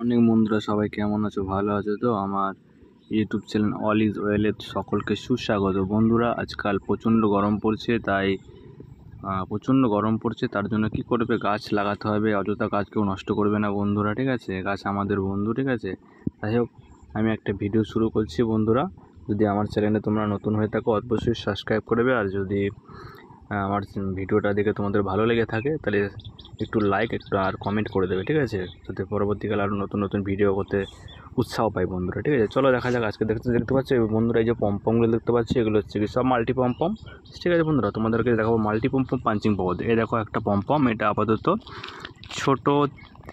অনেক বন্ধুরা সবাই কেমন আছো, ভালো আছো তো? আমার ইউটিউব চ্যানেল অল ইজ ওয়েলে সকলকে সুস্বাগত। বন্ধুরা, আজকাল প্রচণ্ড গরম পড়ছে, তাই তার জন্য কি করবে, গাছ লাগাতে হবে। অযথা গাছ কেউ নষ্ট করবে না বন্ধুরা, ঠিক আছে? গাছ আমাদের বন্ধু, ঠিক আছে? যাই হোক, আমি একটা ভিডিও শুরু করছি বন্ধুরা। যদি আমার চ্যানেলে তোমরা নতুন হয়ে থাকো অবশ্যই সাবস্ক্রাইব করবে, আর যদি আমার ভিডিওটা দেখে তোমাদের ভালো লেগে থাকে তাহলে একটু লাইক আর কমেন্ট করে দেবে, ঠিক আছে? যাতে পরবর্তীকালে আরও নতুন নতুন ভিডিও করতে উৎসাহ পাই বন্ধুরা, ঠিক আছে? চলো দেখা যাক। আজকে দেখতে পাচ্ছি বন্ধুরা, এই যে পম্পমগুলো দেখতে পাচ্ছি, এগুলো হচ্ছে কি সব মাল্টি পম্পম, ঠিক আছে বন্ধুরা? তোমাদেরকে দেখাবো মাল্টি পম্পম পাঞ্চিং পাওয়ার। এই দেখো একটা পম্পম, এটা আপাতত ছোট,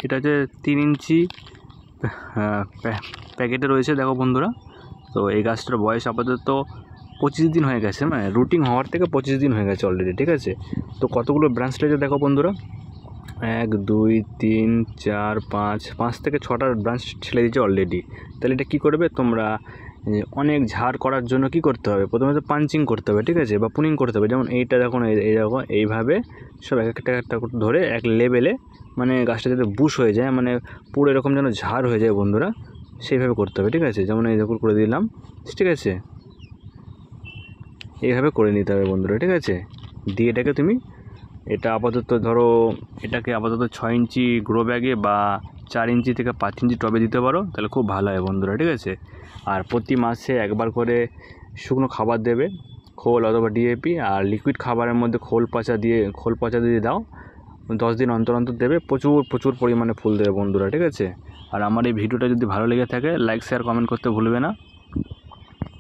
এটা হচ্ছে 3 ইঞ্চি প্যাকেটে রয়েছে, দেখো বন্ধুরা। তো এই গাছটার বয়স আপাতত 25 দিন হয়ে গেছে, মানে রুটিং হওয়ার থেকে 25 দিন হয়ে গেছে অলরেডি, ঠিক আছে? তো কতগুলো ব্রাঞ্চ রয়েছে দেখো বন্ধুরা, 1 2 3 4 5 থেকে 6টা ব্রাঞ্চ ছেড়ে দিয়েছে অলরেডি। তাহলে এটা কী করবে তোমরা, অনেক ঝাড় করার জন্য কি করতে হবে, প্রথমে তো পাঞ্চিং করতে হবে, ঠিক আছে? বা পুনিং করতে হবে। যেমন এইটা দেখো, এই দেখো, এইভাবে সব এক একটা ধরে এক লেভেলে, মানে গাছটা যাতে বুশ হয়ে যায়, মানে পুরো এরকম যেন ঝাড় হয়ে যায় বন্ধুরা, সেইভাবে করতে হবে, ঠিক আছে? যেমন এই দেখো করে দিলাম, ঠিক আছে? এইভাবে করে নিতে হবে বন্ধুরা, ঠিক আছে? দিয়ে এটাকে তুমি, এটা আপাতত ধরো, এটাকে আপাতত 6 ইঞ্চি গ্রো ব্যাগে বা 4 ইঞ্চি থেকে 5 ইঞ্চি টবে দিতে পারো, তাহলে খুব ভালো হয় বন্ধুরা, ঠিক আছে? আর প্রতি মাসে একবার করে শুকনো খাবার দেবে, খোল অথবা ডিএপি, আর লিকুইড খাবারের মধ্যে খোল পচা দিয়ে দাও। 10 দিন অন্তর অন্তর দেবে, প্রচুর পরিমাণে ফুল দেবে বন্ধুরা, ঠিক আছে? আর আমার এই ভিডিওটা যদি ভালো লেগে থাকে লাইক শেয়ার কমেন্ট করতে ভুলবে না।